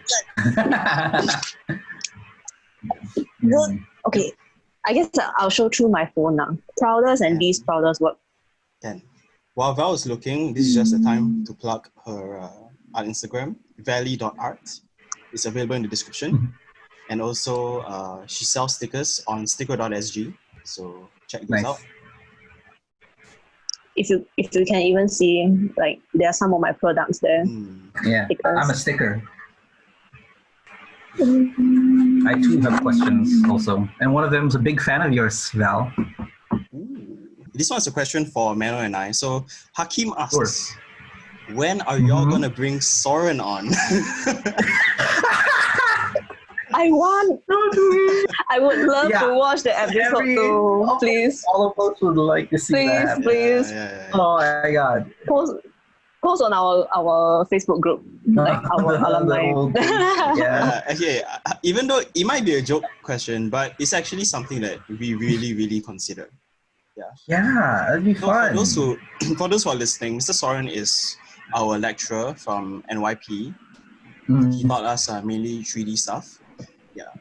Well, okay. I guess I'll show through my phone now. Proudest and least proudest work. Then, while Val is looking, this is just the time to plug her art Instagram, valley.art. It's available in the description. And also, she sells stickers on stickr.sg. So check those out. If you can even see, like, there are some of my products there. Yeah, stickers. I'm a sticker. I too have questions also, and one of them is a big fan of yours, Val. This one's a question for Manuel and I. So Hakim asks, when are y'all gonna bring Soren on? I want. I would love to watch the episode too. Please. All of us would like to see that. Please. Yeah. Oh my God. Post on our Facebook group, like our alumni. Okay. Even though it might be a joke question, but it's actually something that we really, really consider. Yeah, that'd be fun. For those who are listening, Mr. Soren is our lecturer from NYP. He taught us mainly 3D stuff. Yeah,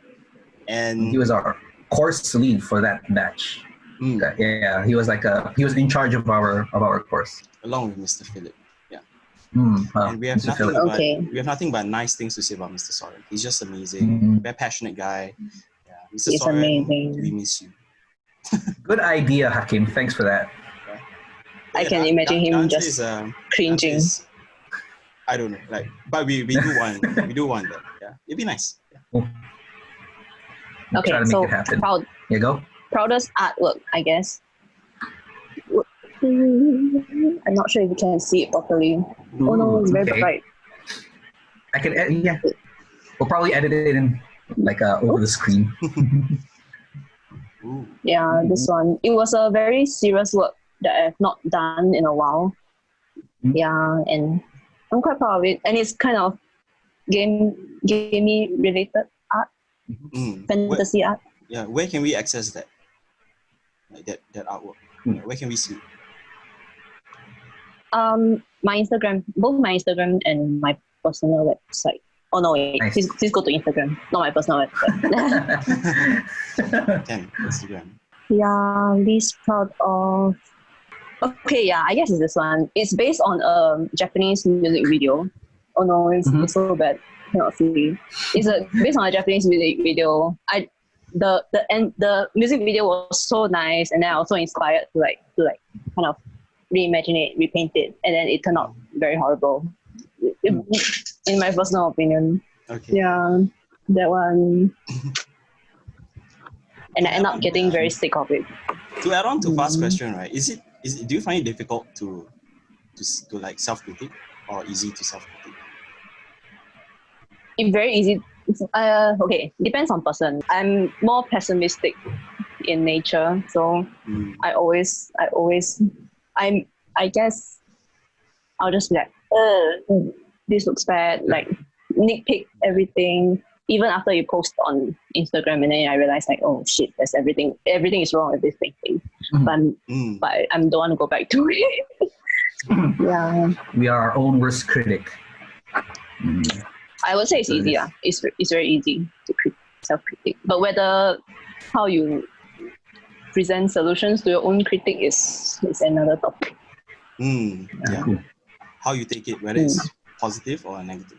and he was our course lead for that batch. Yeah, he was in charge of our course, along with Mr. Philip. And we have nothing but nice things to say about Mr. Soren. He's just amazing, very passionate guy. Yeah, Mr. He's Soren, amazing. we miss you. Good idea, Hakim. Thanks for that. I can imagine him just cringing. I don't know, but we do want that. Yeah, it'd be nice. We'll okay, try to so make it happen. Here go. Proudest artwork, I guess. I'm not sure if you can see it properly. Oh no, it's very bright. I can edit. Yeah, we'll probably edit it in over the screen. Yeah, this one. It was a very serious work that I've not done in a while. Yeah, and I'm quite proud of it. And it's kind of gamey related art, fantasy art. Yeah, where can we access that? Like that artwork. Where can we see it? My Instagram, both my Instagram and my personal website. Oh no, wait. Nice. Please go to Instagram, not my personal website. Instagram. Yeah, least proud of. Okay, yeah, I guess it's this one. It's based on a Japanese music video. Oh no, it's so bad. Cannot see. It's based on a Japanese music video. The music video was so nice, and then I was so inspired to kind of reimagine it, repaint it, and then it turned out very horrible. In my personal opinion. Okay. Yeah, that one. And I end up getting very sick of it. To add on to Fast's question, right? Do you find it difficult to like self-critique or easy to self-critique? It's very easy. Okay, depends on person. I'm more pessimistic in nature, so I guess I'll just be like, this looks bad, like nitpick everything. Even after you post on Instagram, and then I realize like, oh shit, that's everything is wrong with this thing. But I don't want to go back to it. Yeah. We are our own worst critic. I would say it's easy. Yeah. It's very easy to self-critique. But whether how you present solutions to your own critic is another topic. Yeah. Cool. How you take it, whether it's positive or negative.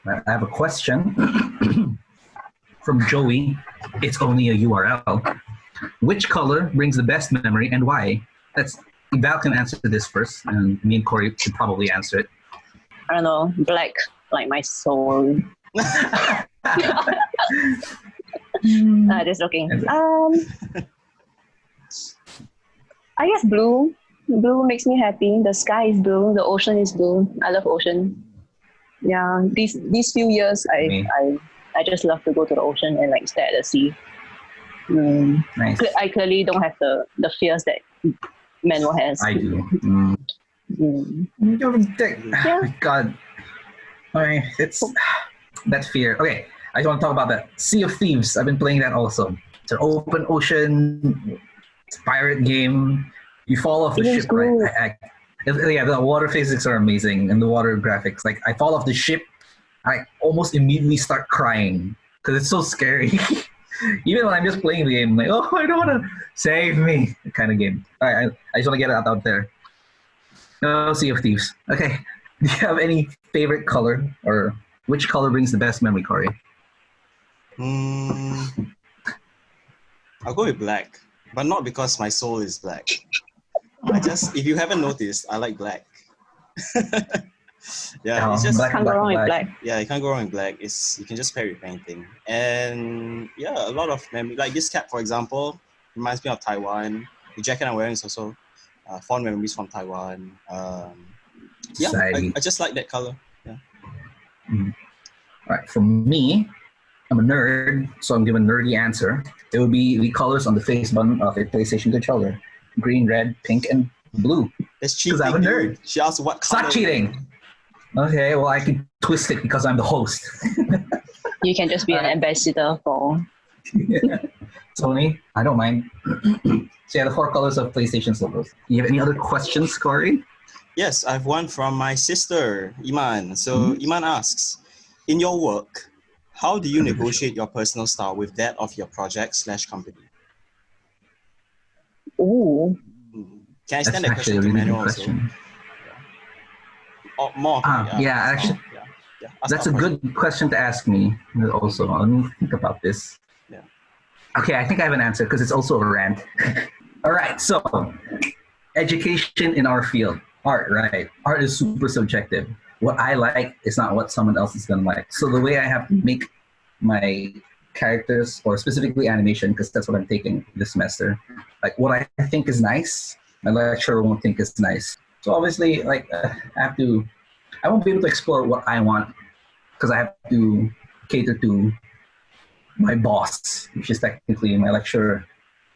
I have a question from Joey. It's only a URL. Which color brings the best memory and why? Val can answer this first, and me and Qory should probably answer it. I don't know, black, like my soul. Just joking. I guess blue. Blue makes me happy. The sky is blue. The ocean is blue. I love ocean. Yeah, these few years, I just love to go to the ocean and like stare at the sea. Nice. I clearly don't have the fears that Manuel has. I do. Yeah. My God. Okay, it's that fear. Okay, I just want to talk about that. Sea of Thieves. I've been playing that also. It's an open ocean pirate game. You fall off the ship, right? Yeah, the water physics are amazing and the water graphics. Like, I fall off the ship, I almost immediately start crying because it's so scary. Even when I'm just playing the game, I'm like, oh, I don't want to save me, kind of game. All right, I just want to get it out there. No, Sea of Thieves. Okay, do you have any favorite color, or which color brings the best memory, Qory? I'll go with black, but not because my soul is black. If you haven't noticed, I like black. Yeah, it's just can't go wrong with black. Yeah, you can't go wrong with black. You can just pair it with anything. And yeah, a lot of memory. Like this cap, for example, reminds me of Taiwan. The jacket I'm wearing is also fond memories from Taiwan. Yeah, I just like that color. Yeah. All right, for me, I'm a nerd, so I'm giving a nerdy answer. It would be the colors on the face button of a PlayStation controller: green, red, pink, and blue. That's cheating. Because I'm a nerd. She asked what color. Stop cheating. Okay, well, I can twist it because I'm the host. You can just be an ambassador for... Tony, I don't mind. So yeah, the 4 colors of PlayStation's logos. You have any other questions, Qory? Yes, I have one from my sister, Iman. So Iman asks, in your work, how do you negotiate your personal style with that of your project/company? Ooh. Can I extend that question to Manuel also? Oh, more. Actually, that's a good question to ask me also. Let me think about this. Yeah. Okay, I think I have an answer because it's also a rant. All right, so education in our field, art, right? Art is super subjective. What I like is not what someone else is going to like. So the way I have to make my characters, or specifically animation, because that's what I'm taking this semester, like what I think is nice, my lecturer won't think is nice. So obviously, like, I won't be able to explore what I want because I have to cater to my boss, which is technically my lecturer.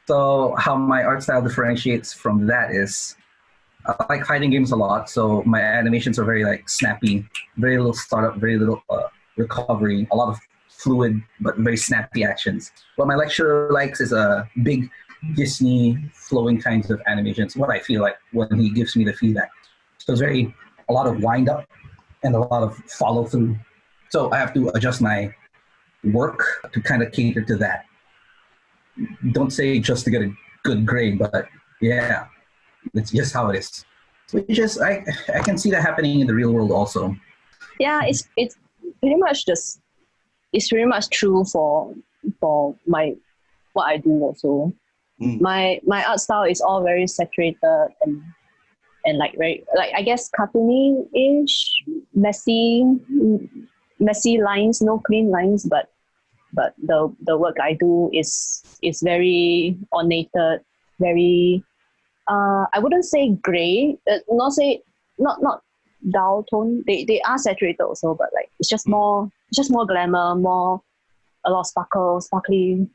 So how my art style differentiates from that is, I like fighting games a lot. So my animations are very like snappy, very little startup, very little recovery, a lot of fluid but very snappy actions. What my lecturer likes is a big Disney flowing kinds of animations, what I feel like when he gives me the feedback. So it's a lot of wind up and a lot of follow through. So I have to adjust my work to kind of cater to that. Don't say just to get a good grade, but yeah, it's just how it is. So I can see that happening in the real world also. Yeah, it's pretty much it's pretty much true for what I do also. My art style is all very saturated and like very, like, I guess cartoony-ish, messy lines, no clean lines, but the work I do is very ornated, very I wouldn't say grey, not dull tone. They are saturated also, but like it's just more glamour, a lot of sparkly,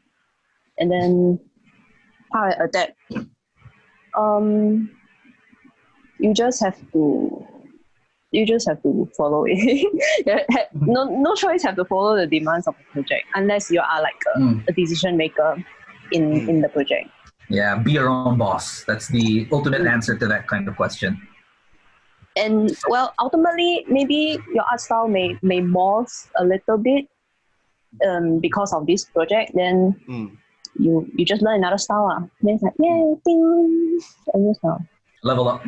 and then how I adapt. You just have to follow it. No choice. Have to follow the demands of the project unless you are like a decision maker in the project. Yeah, be your own boss. That's the ultimate answer to that kind of question. And well, ultimately, maybe your art style may morph a little bit because of this project. Then you just learn another style. Then it's like, yay, ding, a new style. Level up.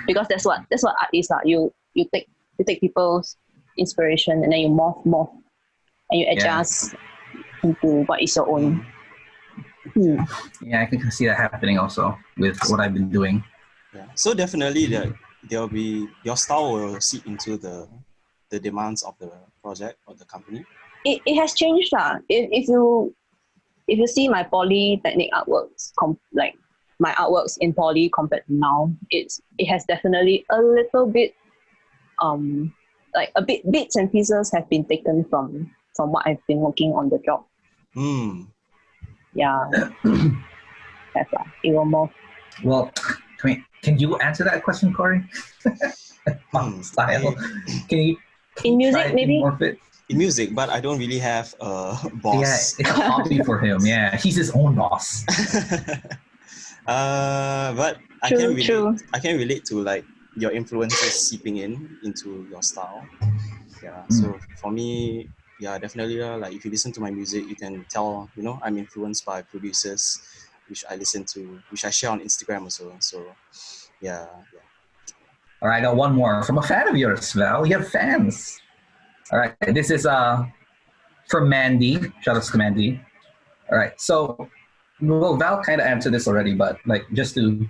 Because that's what art is. You take people's inspiration and then you morph and you adjust into what is your own. Yeah, I can see that happening also with what I've been doing. Yeah. So definitely there'll be, your style will seep into the demands of the project or the company. It has changed. If you see my polytechnic artworks, like my artworks in poly compared to now, it has definitely a little bit like a bit bits and pieces have been taken from what I've been working on the job. Mm. Yeah. It will more. Well, can you answer that question, Qory? Style. Can you in music maybe? In music, but I don't really have a boss. Yeah, it's a hobby for him. Yeah, he's his own boss. But I can relate to like your influences seeping into your style. Yeah. So for me, yeah, definitely. Like if you listen to my music, you can tell, I'm influenced by producers, which I listen to, which I share on Instagram also. So yeah. All right, I got one more from a fan of yours, Val. You have fans. All right, this is from Mandy. Shout out to Mandy. All right, so Val kind of answered this already, but like just to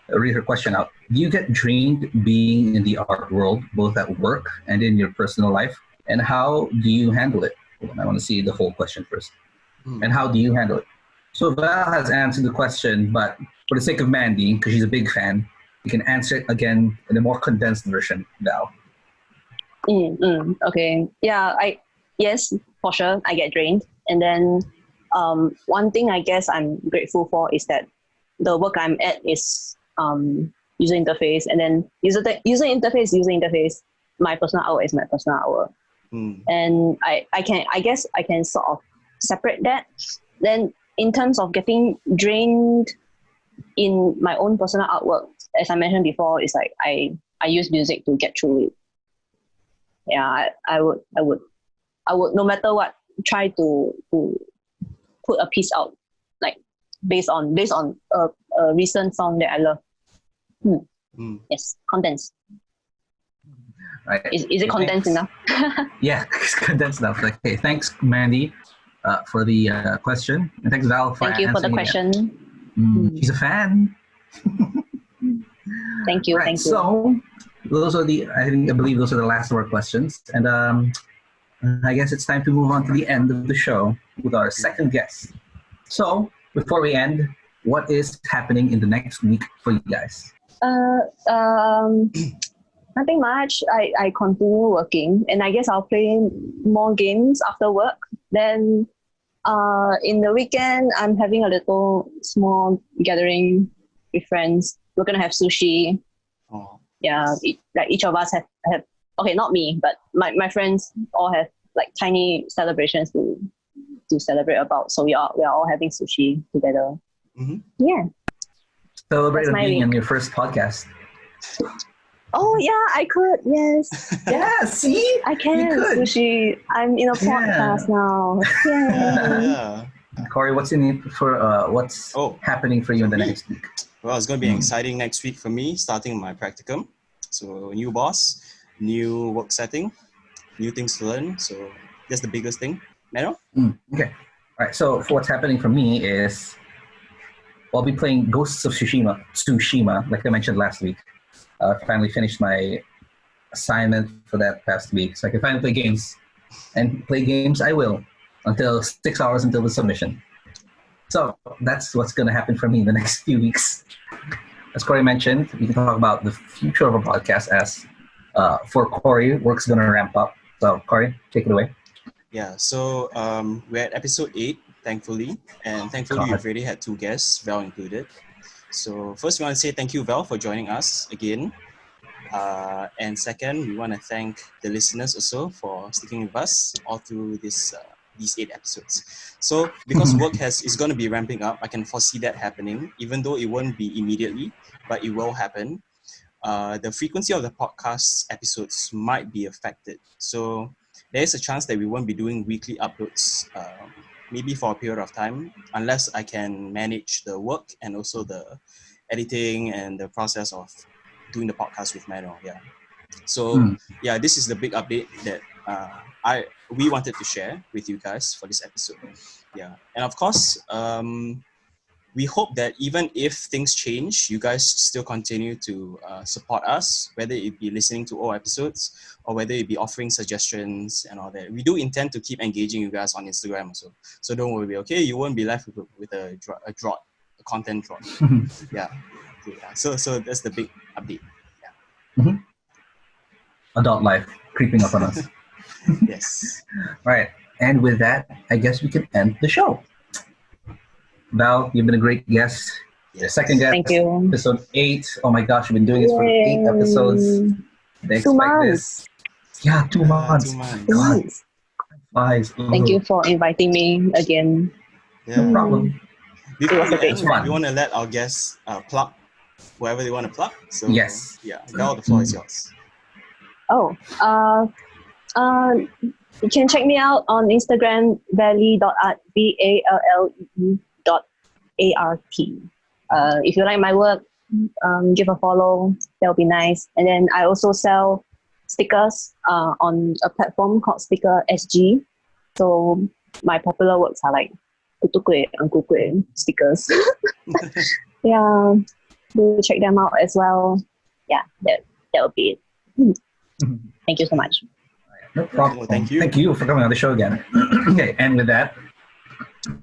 read her question out. Do you get drained being in the art world, both at work and in your personal life? And how do you handle it? I want to see the whole question first. And how do you handle it? So Val has answered the question, but for the sake of Mandy, because she's a big fan, you can answer it again in a more condensed version, Val. Okay. Yeah, yes, for sure, I get drained. And then one thing I guess I'm grateful for is that the work I'm at is user interface, and then user interface. My personal hour is my personal hour, and I guess I can sort of separate that. Then in terms of getting drained in my own personal artwork, as I mentioned before, it's like I use music to get through it. Yeah, I would no matter what try to put a piece out, like based on a recent song that I love. Yes, condensed. Right. Is it condensed enough? Yeah, it's condensed enough. Like, hey, thanks, Mandy, for the question, and thanks, Val, for Thank you for the question. She's a fan. Thank you. Right, thank you. So those are I believe those are the last of our questions, and I guess it's time to move on to the end of the show with our second guest. So before we end, what is happening in the next week for you guys? Nothing much. I continue working, and I guess I'll play more games after work. Then in the weekend, I'm having a little small gathering with friends. We're gonna have sushi. Oh. Yeah, like each of us have okay, not me, but my friends all have like tiny celebrations to celebrate about. So we are all having sushi together. Yeah. Celebrate being in your first podcast. Oh yeah, I could. Yes. Yeah. See, I can sushi. I'm in a podcast now. Yeah. Qory, what's happening for you in the next week? Well, it's going to be exciting next week for me, starting my practicum. So new boss, new work setting, new things to learn. So that's the biggest thing. Manuel? Okay. All right. So what's happening for me is I'll be playing Ghosts of Tsushima, like I mentioned last week. I finally finished my assignment for that past week. So I can finally play games. And play games I will until 6 hours until the submission. So that's what's going to happen for me in the next few weeks. As Qory mentioned, we can talk about the future of our podcast as for Qory, work's going to ramp up. So Qory, take it away. Yeah, so we're at episode 8, thankfully. And thankfully, we've already had 2 guests, Val included. So first, we want to say thank you, Val, for joining us again. And second, we want to thank the listeners also for sticking with us all through these 8 episodes. So because work is going to be ramping up, I can foresee that happening, even though it won't be immediately, but it will happen. The frequency of the podcast episodes might be affected. So there is a chance that we won't be doing weekly uploads, maybe for a period of time, unless I can manage the work and also the editing and the process of doing the podcast with Manuel. Yeah. So yeah, this is the big update that we wanted to share with you guys for this episode. Yeah. And of course, we hope that even if things change, you guys still continue to support us, whether it be listening to all episodes or whether it be offering suggestions and all that. We do intend to keep engaging you guys on Instagram also. So don't worry, okay? You won't be left with a content drop. Yeah. So that's the big update. Yeah. Adult life creeping up on us. Yes. Right. And with that, I guess we can end the show. Val, you've been a great guest. The second guest, Thank you. episode 8. Oh my gosh, we've been doing this for 8 episodes. They 2 expect months. this. Yeah, 2 months. 2 months. God, flies. Thank you for inviting me again. Yeah. No problem. Before was we a great end, fun. we want to let our guests plug whoever they want to plug. So Yes. Yeah, now the floor is yours. You can check me out on Instagram, valley.art, VALLEE.ART. If you like my work, give a follow. That'll be nice. And then I also sell stickers on a platform called Stickr SG. So my popular works are like Kutukwe and Kukwe stickers. Yeah, do check them out as well. Yeah, that'll be it. Thank you so much. No problem. Well, thank you. Thank you for coming on the show again. Okay, and with that,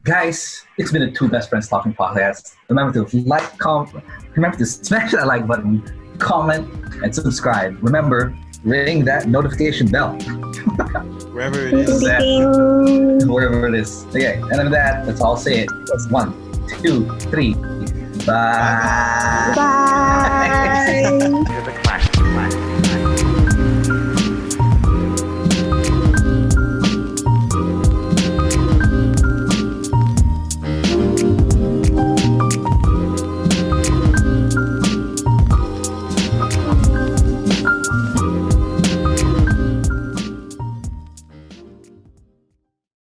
guys, it's been the Two Best Friends Talking podcast. Remember to remember to smash that like button, comment, and subscribe. Remember, ring that notification bell. Wherever it is. Wherever it is. Okay, and with that, let's all say it. 1, 2, 3. Bye. Bye.